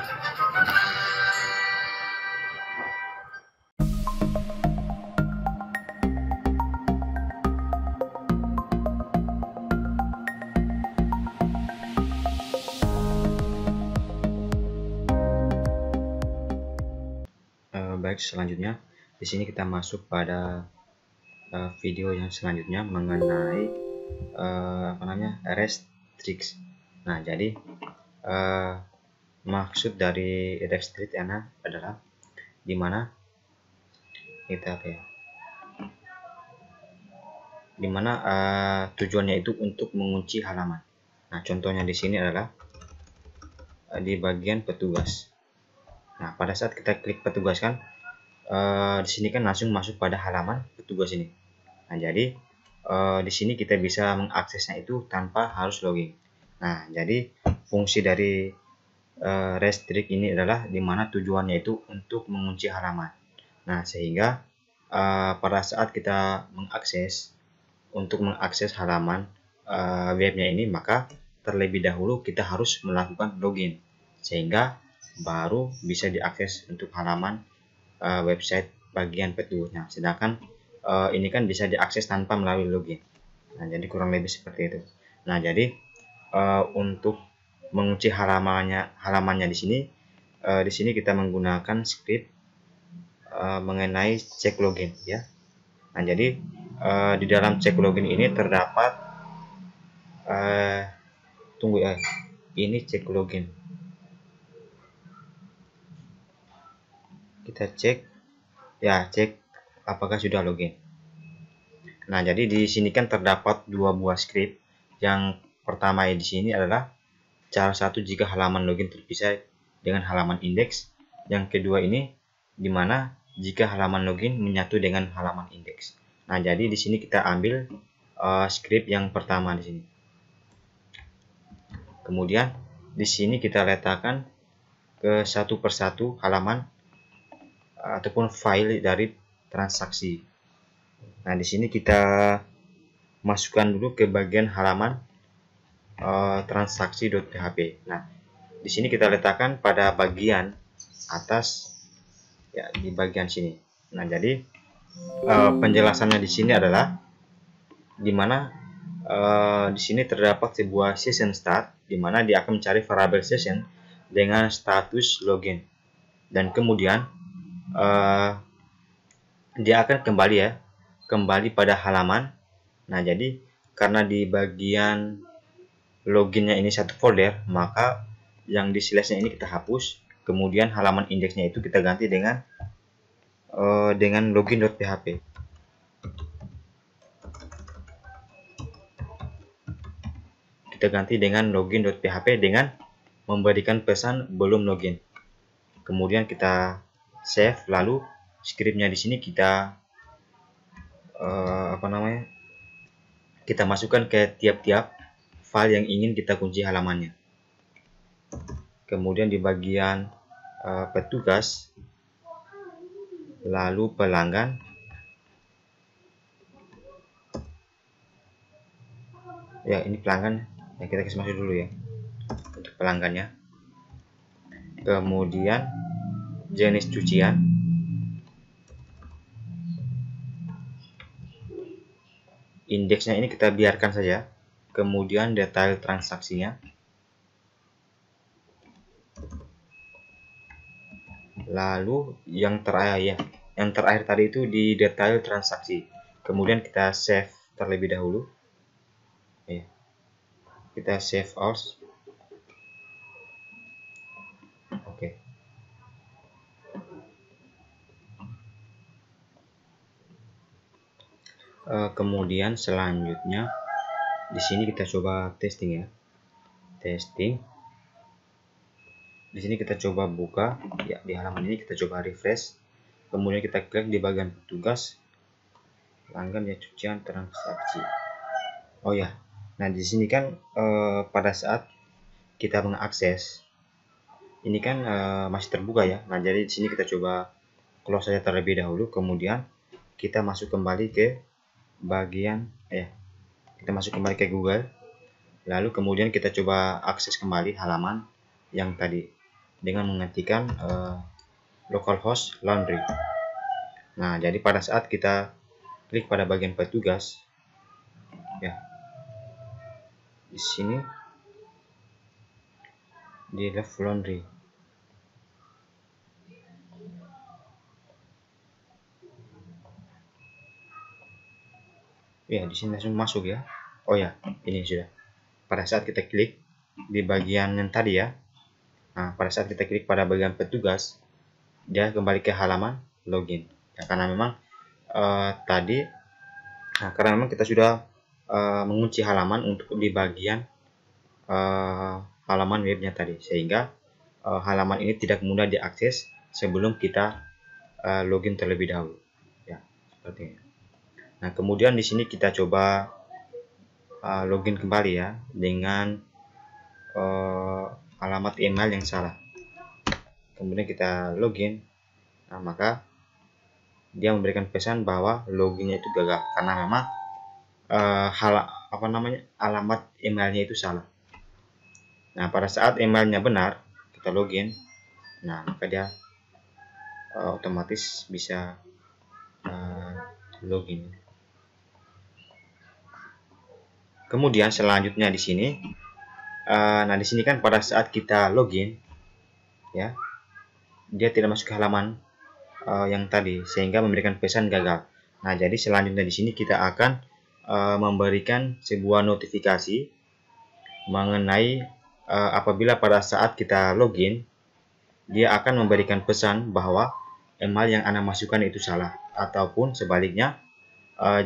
Baik, selanjutnya di sini kita masuk pada video yang selanjutnya mengenai restrict. Nah, jadi maksud dari restrict adalah dimana tujuannya itu untuk mengunci halaman. Nah, contohnya di sini adalah di bagian petugas. Nah, pada saat kita klik petugas kan, di sini kan langsung masuk pada halaman petugas ini. Nah, jadi di sini kita bisa mengaksesnya itu tanpa harus login. Nah, jadi fungsi dari restrict ini adalah dimana tujuannya itu untuk mengunci halaman. Nah, sehingga pada saat kita mengakses halaman webnya ini, maka terlebih dahulu kita harus melakukan login, sehingga baru bisa diakses untuk halaman website bagian petugasnya. Sedangkan ini kan bisa diakses tanpa melalui login. Nah, jadi kurang lebih seperti itu. Nah, jadi untuk mengunci halamannya di sini kita menggunakan script mengenai cek login ya. Nah, jadi di dalam cek login ini terdapat ini cek login. Kita cek apakah sudah login. Nah, jadi di sini kan terdapat dua buah script. Yang pertama di sini adalah cara satu jika halaman login terpisah dengan halaman indeks. Yang kedua ini dimana jika halaman login menyatu dengan halaman indeks. Nah, jadi di sini kita ambil script yang pertama di sini. Kemudian di sini kita letakkan ke satu persatu halaman ataupun file dari transaksi. Nah, di sini kita masukkan dulu ke bagian halaman transaksi.php. Nah, di sini kita letakkan pada bagian atas ya, di bagian sini. Nah, jadi penjelasannya di sini adalah dimana di sini terdapat sebuah session start, dimana dia akan mencari variabel session dengan status login, dan kemudian dia akan kembali pada halaman. Nah, jadi karena di bagian loginnya ini satu folder, maka yang di slashnya ini kita hapus, kemudian halaman indeksnya itu kita ganti dengan login.php. Kita ganti dengan login.php dengan memberikan pesan belum login. Kemudian kita save, lalu scriptnya di sini kita kita masukkan ke tiap-tiap file yang ingin kita kunci halamannya. Kemudian di bagian petugas, lalu pelanggan, ya ini pelanggan ya, kita kasih masuk dulu ya untuk pelanggannya. Kemudian jenis cucian, indeksnya ini kita biarkan saja. Kemudian detail transaksinya, lalu yang terakhir tadi itu di detail transaksi. Kemudian kita save terlebih dahulu ya. Kita save as. Oke. Kemudian selanjutnya di sini kita coba testing ya. Testing. Di sini kita coba buka ya, di halaman ini kita coba refresh. Kemudian kita klik di bagian petugas, pelanggan ya, cucian transaksi. Oh ya. Nah, di sini kan pada saat kita mengakses ini kan masih terbuka ya. Nah, jadi di sini kita coba close saja terlebih dahulu, kemudian kita masuk kembali ke bagian kita masuk kembali ke Google, lalu kemudian kita coba akses kembali halaman yang tadi. dengan menggantikan localhost laundry. Nah, jadi pada saat kita klik pada bagian petugas, ya, di sini di left laundry. Ya, di sini langsung masuk ya. Oh ya, ini sudah. Pada saat kita klik di bagian yang tadi ya. Nah, pada saat kita klik pada bagian petugas, dia kembali ke halaman login. Ya, karena memang karena memang kita sudah mengunci halaman untuk di bagian halaman webnya tadi, sehingga halaman ini tidak mudah diakses sebelum kita login terlebih dahulu. Ya, seperti ini. Nah, kemudian di sini kita coba login kembali ya dengan alamat email yang salah. Kemudian kita login. Nah, maka dia memberikan pesan bahwa loginnya itu gagal karena memang alamat emailnya itu salah. Nah, pada saat emailnya benar, kita login. Nah, maka dia otomatis bisa login. Kemudian selanjutnya di sini, nah di sini kan pada saat kita login, ya, dia tidak masuk ke halaman yang tadi sehingga memberikan pesan gagal. Nah, jadi selanjutnya di sini kita akan memberikan sebuah notifikasi mengenai apabila pada saat kita login, dia akan memberikan pesan bahwa email yang Anda masukkan itu salah, ataupun sebaliknya,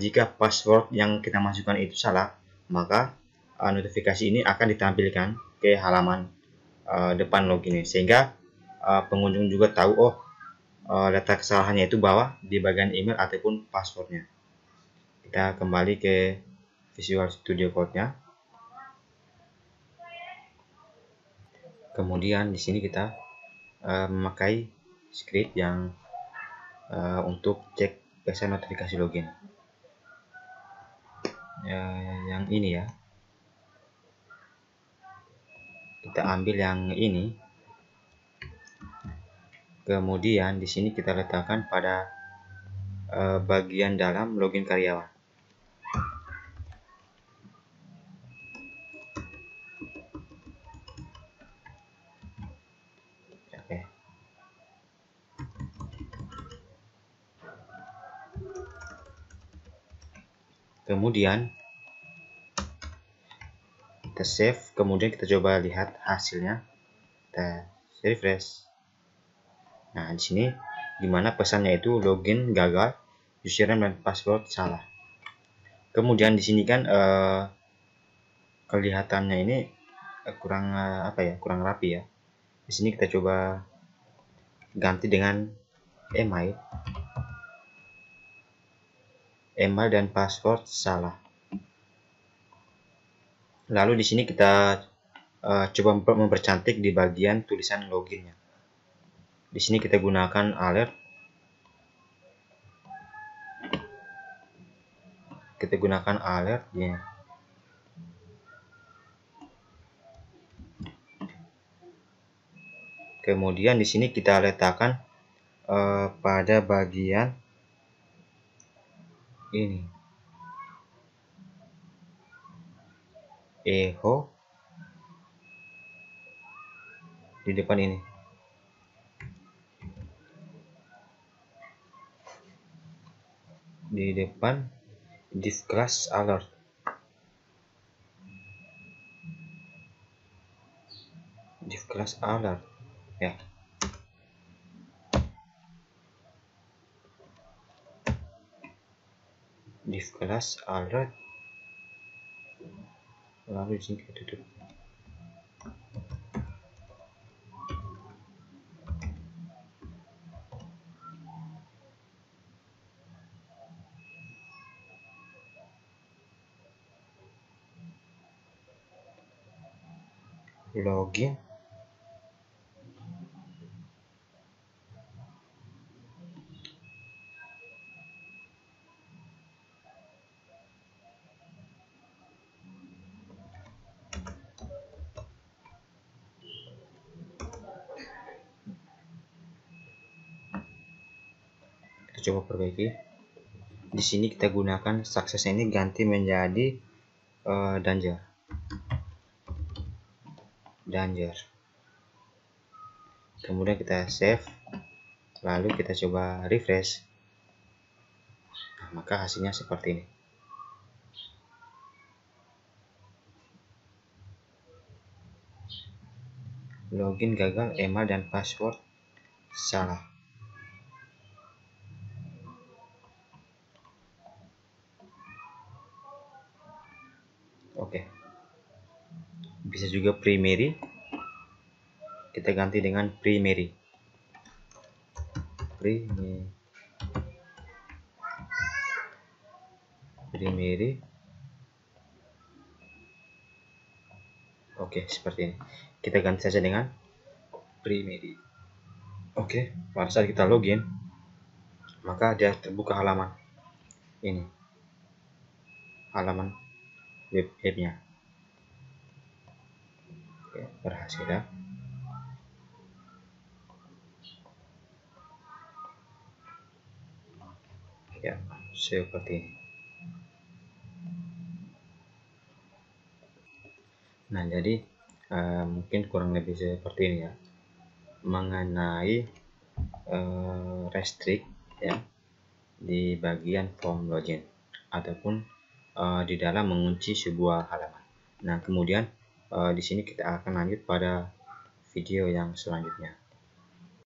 jika password yang kita masukkan itu salah, maka notifikasi ini akan ditampilkan ke halaman depan login ini, sehingga pengunjung juga tahu, oh, letak kesalahannya itu bahwa di bagian email ataupun passwordnya. Kita kembali ke Visual Studio Code-nya. Kemudian di sini kita memakai script yang untuk cek pesan notifikasi login. Yang ini ya. Kita ambil yang ini. Kemudian di sini kita letakkan pada bagian dalam login karyawan. Oke. Kemudian kita save, kemudian kita coba lihat hasilnya. Kita refresh. Nah, di sini dimana pesannya itu login gagal, username dan password salah. Kemudian di sini kan kelihatannya ini kurang kurang rapi ya. Di sini kita coba ganti dengan email dan password salah. Lalu di sini kita coba mempercantik di bagian tulisan loginnya. Di sini kita gunakan alert. Kita gunakan alert ya. Kemudian di sini kita letakkan pada bagian ini. Echo di depan ini. Di depan div class alert. Div class alert ya. Div class alert. Lalu di sini kita tutup. Login. Kita coba perbaiki. Di sini kita gunakan sukses ini ganti menjadi danger. Kemudian kita save, lalu kita coba refresh. Nah, maka hasilnya seperti ini. Login gagal, email dan password salah. Oke. Bisa juga primary. Kita ganti dengan primary. Oke, seperti ini. Kita ganti saja dengan primary. Oke, pada saat kita login, maka dia terbuka halaman ini, halaman webnya. Oke, berhasil ya. Ya, seperti ini. Nah, jadi mungkin kurang lebih seperti ini ya, mengenai restrict ya di bagian form login ataupun di dalam mengunci sebuah halaman. Nah, kemudian di sini kita akan lanjut pada video yang selanjutnya.